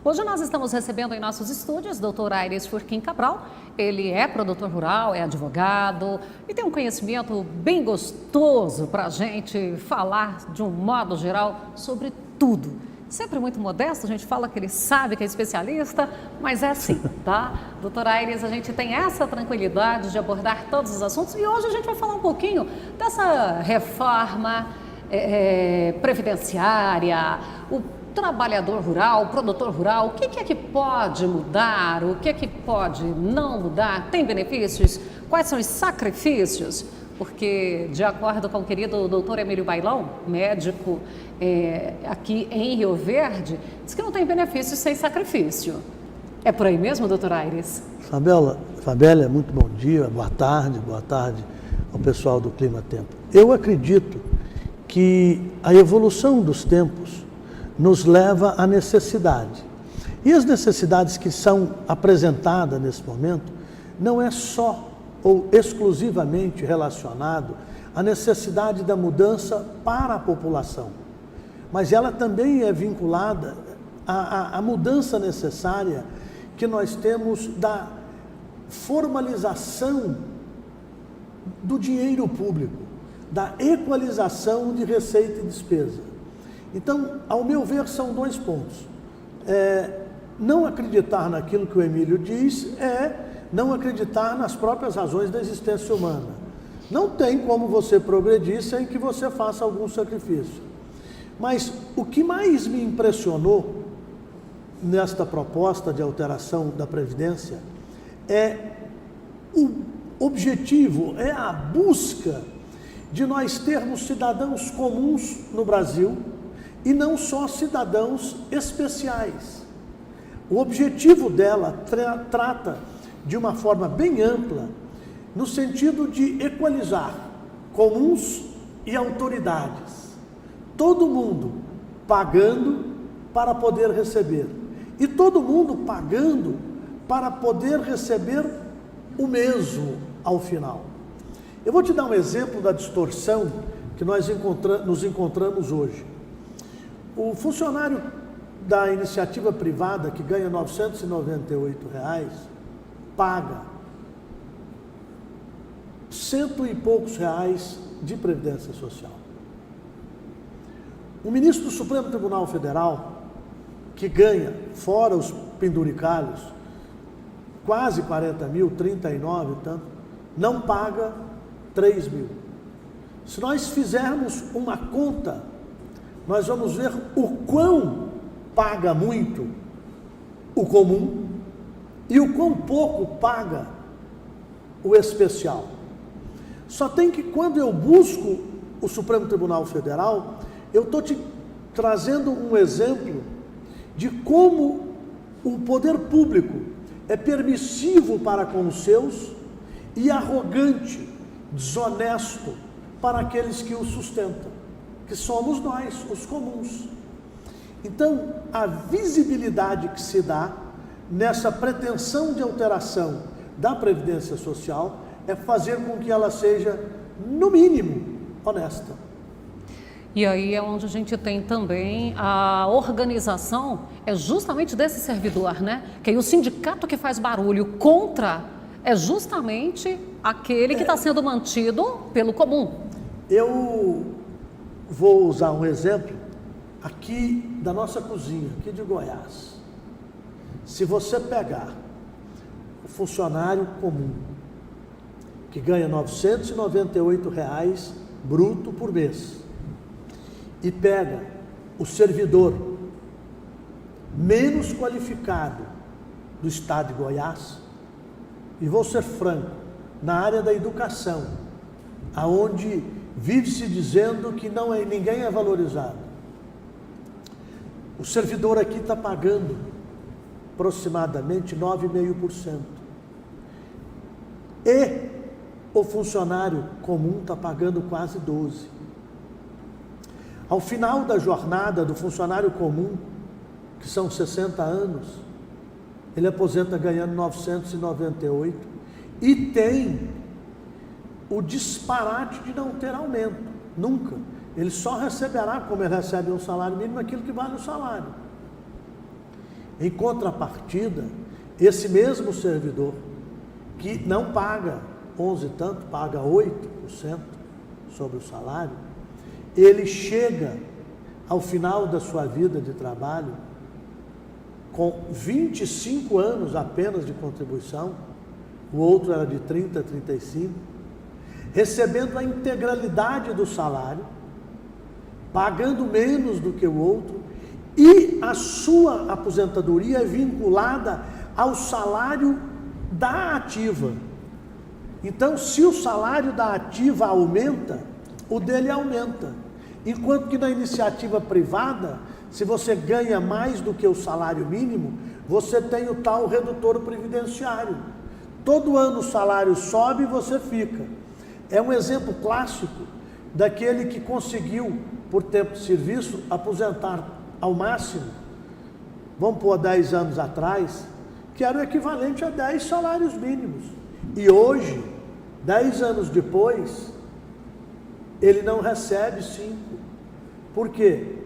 Hoje nós estamos recebendo em nossos estúdios o Dr. Aires Furquim Cabral. Ele é produtor rural, é advogado e tem um conhecimento bem gostoso para a gente falar de um modo geral sobre tudo. Sempre muito modesto, a gente fala que ele sabe que é especialista, mas é assim, tá? Doutor Aires, a gente tem essa tranquilidade de abordar todos os assuntos e hoje a gente vai falar um pouquinho dessa reforma previdenciária, o trabalhador rural, o produtor rural, o que é que pode mudar, o que é que pode não mudar, tem benefícios, quais são os sacrifícios? Porque, de acordo com o querido doutor Emílio Bailão, médico aqui em Rio Verde, diz que não tem benefício sem sacrifício. É por aí mesmo, doutor Aires? Fabélia, muito bom dia, boa tarde ao pessoal do Clima Tempo. Eu acredito que a evolução dos tempos nos leva à necessidade. E as necessidades que são apresentadas nesse momento não é só ou exclusivamente relacionado à necessidade da mudança para a população, mas ela também é vinculada à mudança necessária que nós temos da formalização do dinheiro público, da equalização de receita e despesa. Então, ao meu ver, são dois pontos. Não acreditar naquilo que o Emílio diz é não acreditar nas próprias razões da existência humana. Não tem como você progredir sem que você faça algum sacrifício. Mas o que mais me impressionou nesta proposta de alteração da Previdência é o objetivo, é a busca de nós termos cidadãos comuns no Brasil e não só cidadãos especiais. O objetivo dela trata de uma forma bem ampla, no sentido de equalizar comuns e autoridades. Todo mundo pagando para poder receber. E todo mundo pagando para poder receber o mesmo ao final. Eu vou te dar um exemplo da distorção que nós nos encontramos hoje. O funcionário da iniciativa privada que ganha R$ 998, paga cento e poucos reais de Previdência Social. O ministro do Supremo Tribunal Federal, que ganha, fora os penduricalhos, quase 40 mil, 39 e tanto, não paga 3 mil. Se nós fizermos uma conta, nós vamos ver o quão paga muito o comum e o quão pouco paga o especial. Só tem que, quando eu busco o Supremo Tribunal Federal, eu estou te trazendo um exemplo de como o poder público é permissivo para com os seus e arrogante, desonesto para aqueles que o sustentam, que somos nós, os comuns. Então, a visibilidade que se dá nessa pretensão de alteração da Previdência Social é fazer com que ela seja, no mínimo, honesta. E aí é onde a gente tem também a organização, é justamente desse servidor, né? Que aí o sindicato que faz barulho contra é justamente aquele que está sendo mantido pelo comum. Eu vou usar um exemplo aqui da nossa cozinha, aqui de Goiás. Se você pegar o funcionário comum, que ganha R$ 998 bruto por mês, e pega o servidor menos qualificado do estado de Goiás, e vou ser franco, na área da educação, aonde vive-se dizendo que ninguém é valorizado, o servidor aqui está pagando aproximadamente 9,5%. E o funcionário comum está pagando quase 12%. Ao final da jornada do funcionário comum, que são 60 anos, ele aposenta ganhando 998 e tem o disparate de não ter aumento, nunca. Ele só receberá, como ele recebe um salário mínimo, aquilo que vale o salário. Em contrapartida, esse mesmo servidor, que não paga 11 e tanto, paga 8% sobre o salário, ele chega ao final da sua vida de trabalho com 25 anos apenas de contribuição, o outro era de 30, 35, recebendo a integralidade do salário, pagando menos do que o outro, e a sua aposentadoria é vinculada ao salário da ativa. Então, se o salário da ativa aumenta, o dele aumenta. Enquanto que na iniciativa privada, se você ganha mais do que o salário mínimo, você tem o tal redutor previdenciário. Todo ano o salário sobe e você fica. É um exemplo clássico daquele que conseguiu, por tempo de serviço, aposentar ao máximo, vamos pôr 10 anos atrás, que era o equivalente a 10 salários mínimos. E hoje, 10 anos depois, ele não recebe 5. Por quê?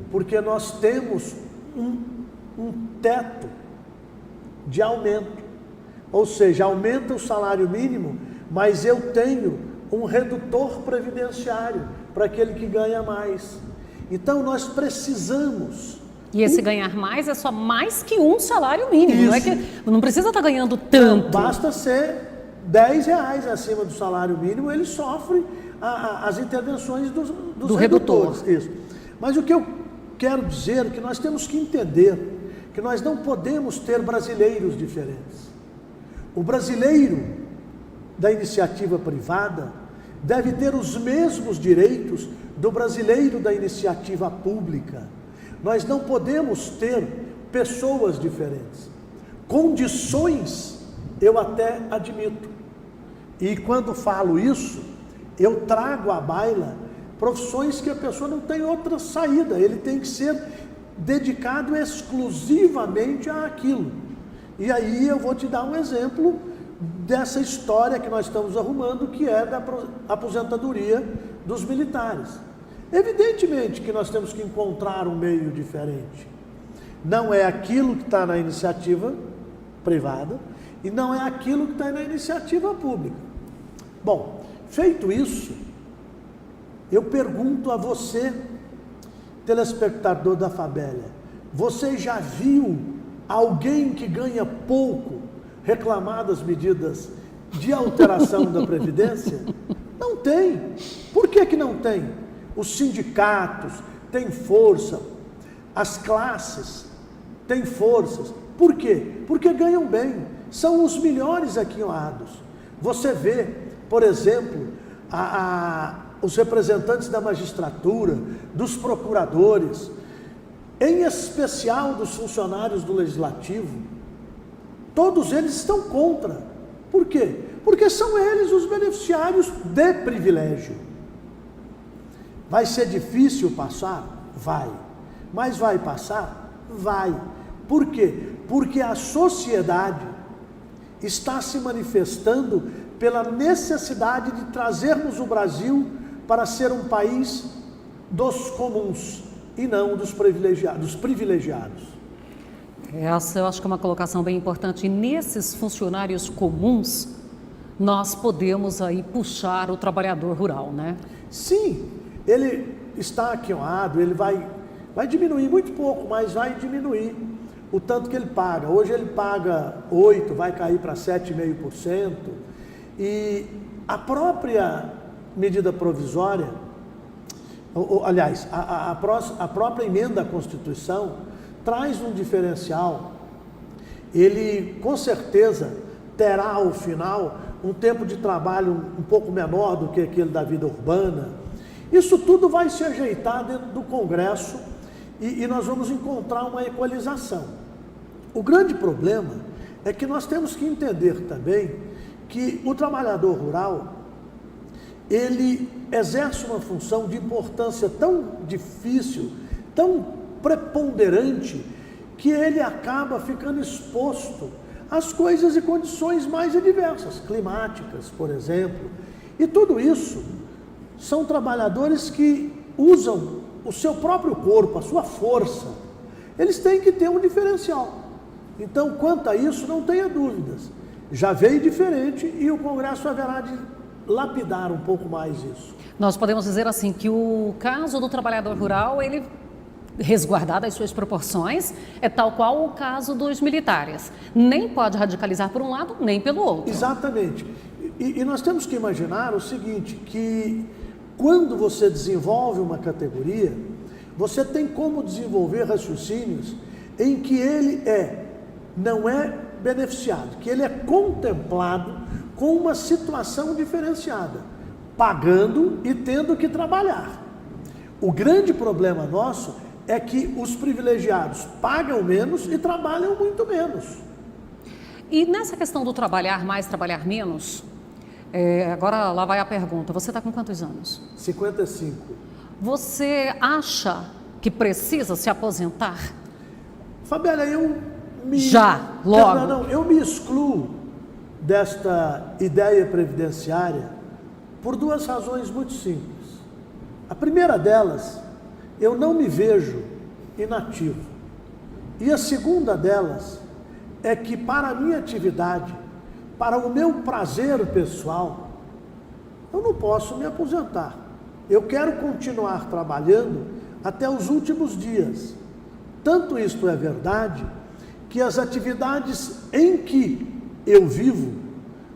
Porque nós temos um teto de aumento. Ou seja, aumenta o salário mínimo, mas eu tenho um redutor previdenciário para aquele que ganha mais. Então, nós precisamos... E esse ganhar mais é só mais que um salário mínimo. Não é que não precisa estar ganhando tanto. Basta ser R$10 acima do salário mínimo, ele sofre as intervenções dos redutores. Isso. Mas o que eu quero dizer é que nós temos que entender que nós não podemos ter brasileiros diferentes. O brasileiro da iniciativa privada deve ter os mesmos direitos do brasileiro da iniciativa pública. Nós não podemos ter pessoas diferentes. Condições eu até admito. E quando falo isso, eu trago à baila profissões que a pessoa não tem outra saída. Ele tem que ser dedicado exclusivamente àquilo. E aí eu vou te dar um exemplo dessa história que nós estamos arrumando, que é da aposentadoria dos militares. Evidentemente que nós temos que encontrar um meio diferente. Não é aquilo que está na iniciativa privada e não é aquilo que está na iniciativa pública. Bom, feito isso, eu pergunto a você, telespectador da Fabélia, você já viu alguém que ganha pouco reclamar das medidas de alteração da Previdência? Não tem. Por que não tem? Os sindicatos têm força, as classes têm forças. Por quê? Porque ganham bem, são os melhores aquinhoados. Você vê, por exemplo, os representantes da magistratura, dos procuradores, em especial dos funcionários do Legislativo, todos eles estão contra. Por quê? Porque são eles os beneficiários de privilégio. Vai ser difícil passar? Vai. Mas vai passar? Vai. Por quê? Porque a sociedade está se manifestando pela necessidade de trazermos o Brasil para ser um país dos comuns e não dos privilegiados. Essa eu acho que é uma colocação bem importante. E nesses funcionários comuns, nós podemos aí puxar o trabalhador rural, né? Sim, ele está aquinhoado, ele vai diminuir muito pouco, mas vai diminuir o tanto que ele paga. Hoje ele paga 8%, vai cair para 7,5%. E a própria medida provisória, aliás, a própria emenda à Constituição traz um diferencial. Ele, com certeza, terá ao final um tempo de trabalho um pouco menor do que aquele da vida urbana. Isso tudo vai se ajeitar dentro do Congresso e nós vamos encontrar uma equalização. O grande problema é que nós temos que entender também que o trabalhador rural, ele exerce uma função de importância tão difícil, tão preponderante, que ele acaba ficando exposto às coisas e condições mais adversas, climáticas, por exemplo. E tudo isso são trabalhadores que usam o seu próprio corpo, a sua força, eles têm que ter um diferencial. Então, quanto a isso, não tenha dúvidas. Já veio diferente e o Congresso haverá de lapidar um pouco mais isso. Nós podemos dizer assim que o caso do trabalhador rural, ele resguardado as suas proporções, é tal qual o caso dos militares. Nem pode radicalizar por um lado, nem pelo outro. Exatamente. E nós temos que imaginar o seguinte, que quando você desenvolve uma categoria, você tem como desenvolver raciocínios em que ele não é beneficiado, que ele é contemplado com uma situação diferenciada, pagando e tendo que trabalhar. O grande problema nosso é que os privilegiados pagam menos e trabalham muito menos. E nessa questão do trabalhar mais, trabalhar menos, agora lá vai a pergunta, você está com quantos anos? 55. Você acha que precisa se aposentar? Fabiana, eu me excluo desta ideia previdenciária por duas razões muito simples. A primeira delas, eu não me vejo inativo. E a segunda delas é que para a minha atividade, para o meu prazer pessoal, eu não posso me aposentar. Eu quero continuar trabalhando até os últimos dias. Tanto isto é verdade, que as atividades em que eu vivo,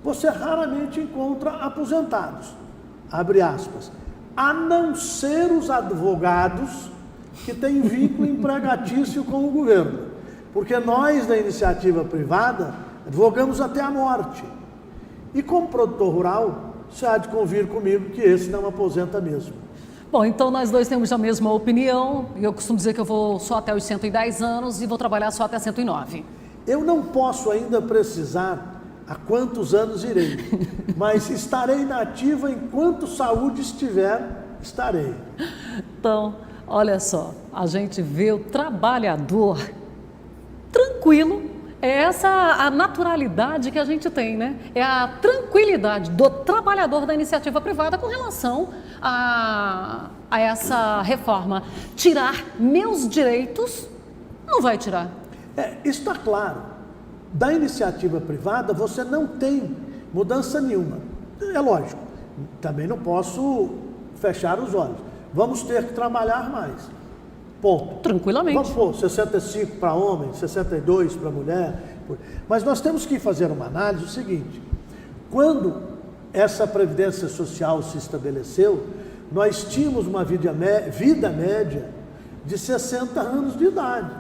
você raramente encontra aposentados, abre aspas, a não ser os advogados que têm vínculo empregatício com o governo, porque nós da iniciativa privada advogamos até a morte. E como produtor rural, você há de convir comigo que esse não aposenta mesmo. Bom, então nós dois temos a mesma opinião. Eu costumo dizer que eu vou só até os 110 anos e vou trabalhar só até 109. Eu não posso ainda precisar a quantos anos irei, mas estarei na ativa enquanto saúde estiver, estarei. Então, olha só, a gente vê o trabalhador tranquilo. É essa a naturalidade que a gente tem, né? É a tranquilidade do trabalhador da iniciativa privada com relação a essa reforma. Tirar meus direitos, não vai tirar. Está claro. Da iniciativa privada, você não tem mudança nenhuma. É lógico, também não posso fechar os olhos. Vamos ter que trabalhar mais. Ponto. Tranquilamente. Vamos pôr 65 para homem, 62 para mulher. Mas nós temos que fazer uma análise o seguinte: quando essa Previdência Social se estabeleceu, nós tínhamos uma vida média de 60 anos de idade.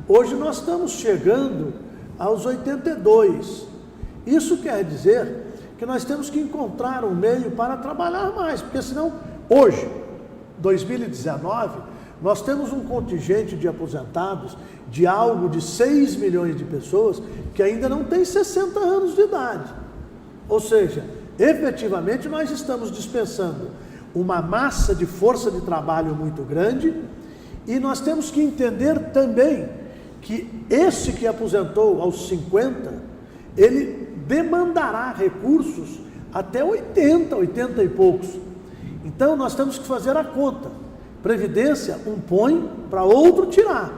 Hoje nós estamos chegando aos 82. Isso quer dizer que nós temos que encontrar um meio para trabalhar mais, porque senão, hoje, 2019, nós temos um contingente de aposentados de algo de 6 milhões de pessoas que ainda não tem 60 anos de idade. Ou seja, efetivamente nós estamos dispensando uma massa de força de trabalho muito grande e nós temos que entender também que esse que aposentou aos 50, ele demandará recursos até 80 e poucos. Então nós temos que fazer a conta. Previdência, um põe para outro tirar.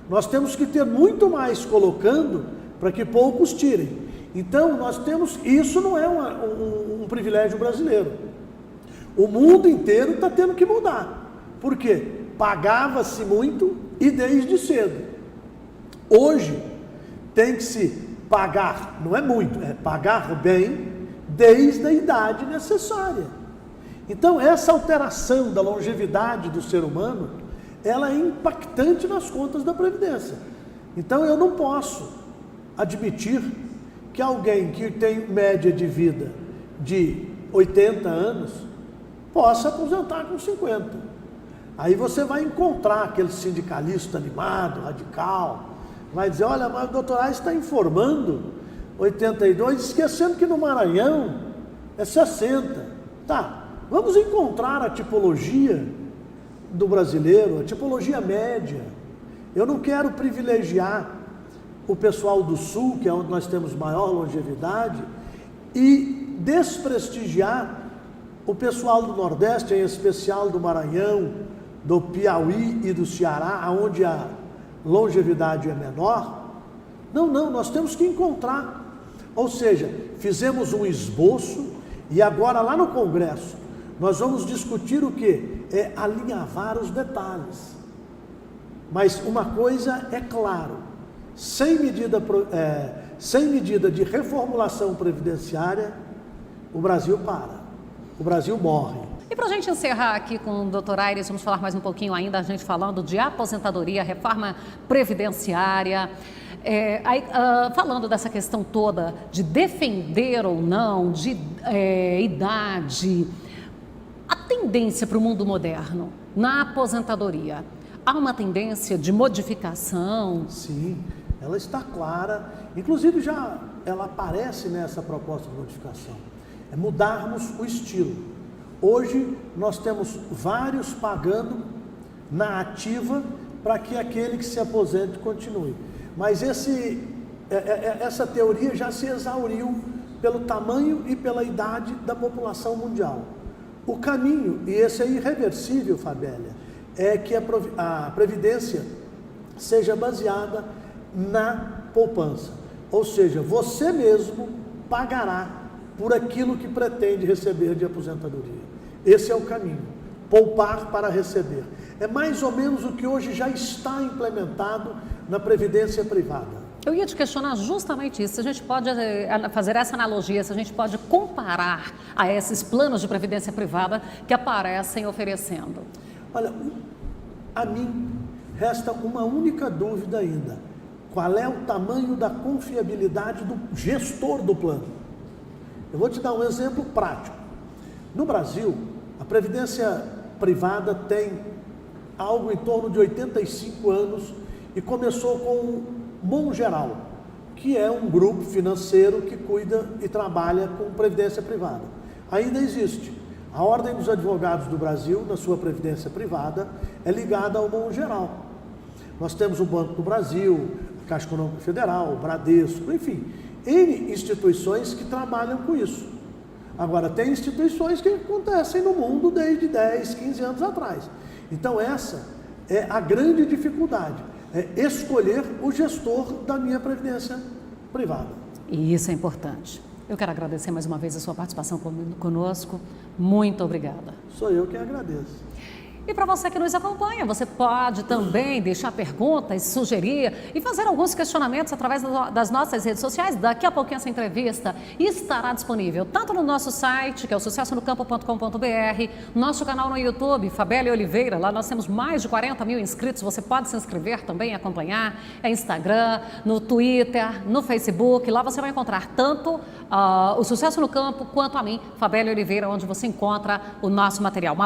Nós temos que ter muito mais colocando para que poucos tirem. Então nós temos, isso não é um privilégio brasileiro. O mundo inteiro está tendo que mudar. Por quê? Pagava-se muito e desde cedo. Hoje tem que se pagar, não é muito, é pagar bem desde a idade necessária. Então, essa alteração da longevidade do ser humano, ela é impactante nas contas da Previdência. Então, eu não posso admitir que alguém que tem média de vida de 80 anos possa aposentar com 50. Aí você vai encontrar aquele sindicalista animado, radical, vai dizer, olha, mas o doutor Aires está informando 82, esquecendo que no Maranhão é 60. Tá. Vamos encontrar a tipologia do brasileiro, a tipologia média. Eu não quero privilegiar o pessoal do Sul, que é onde nós temos maior longevidade, e desprestigiar o pessoal do Nordeste, em especial do Maranhão, do Piauí e do Ceará, onde a longevidade é menor. Não, nós temos que encontrar. Ou seja, fizemos um esboço e agora lá no Congresso nós vamos discutir o quê? É alinhavar os detalhes. Mas uma coisa é claro, sem medida de reformulação previdenciária, o Brasil para, o Brasil morre. E para a gente encerrar aqui com o Dr. Aires, vamos falar mais um pouquinho ainda, a gente falando de aposentadoria, reforma previdenciária, falando dessa questão toda de defender ou não, de idade, a tendência para o mundo moderno na aposentadoria, há uma tendência de modificação? Sim, ela está clara, inclusive já ela aparece nessa proposta de modificação, é mudarmos o estilo. Hoje nós temos vários pagando na ativa para que aquele que se aposente continue. Mas essa teoria já se exauriu pelo tamanho e pela idade da população mundial. O caminho, e esse é irreversível, Fabélia, é que a Previdência seja baseada na poupança. Ou seja, você mesmo pagará por aquilo que pretende receber de aposentadoria. Esse é o caminho, poupar para receber. É mais ou menos o que hoje já está implementado na Previdência privada. Eu ia te questionar justamente isso, se a gente pode fazer essa analogia, se a gente pode comparar a esses planos de previdência privada que aparecem oferecendo. Olha, a mim resta uma única dúvida ainda. Qual é o tamanho da confiabilidade do gestor do plano? Eu vou te dar um exemplo prático. No Brasil, a previdência privada tem algo em torno de 85 anos e começou com o Mongeral, que é um grupo financeiro que cuida e trabalha com previdência privada. Ainda existe. A Ordem dos Advogados do Brasil, na sua previdência privada, é ligada ao Mongeral. Nós temos o Banco do Brasil, a Caixa Econômica Federal, o Bradesco, enfim, N instituições que trabalham com isso. Agora, tem instituições que acontecem no mundo desde 10, 15 anos atrás. Então, essa é a grande dificuldade, é escolher o gestor da minha previdência privada. E isso é importante. Eu quero agradecer mais uma vez a sua participação conosco. Muito obrigada. Sou eu que agradeço. E para você que nos acompanha, você pode também deixar perguntas, sugerir e fazer alguns questionamentos através das nossas redes sociais. Daqui a pouquinho essa entrevista estará disponível tanto no nosso site, que é o sucessonocampo.com.br, nosso canal no YouTube, Fabélia Oliveira, lá nós temos mais de 40 mil inscritos, você pode se inscrever também e acompanhar, Instagram, no Twitter, no Facebook, lá você vai encontrar tanto o Sucesso no Campo quanto a mim, Fabélia Oliveira, onde você encontra o nosso material.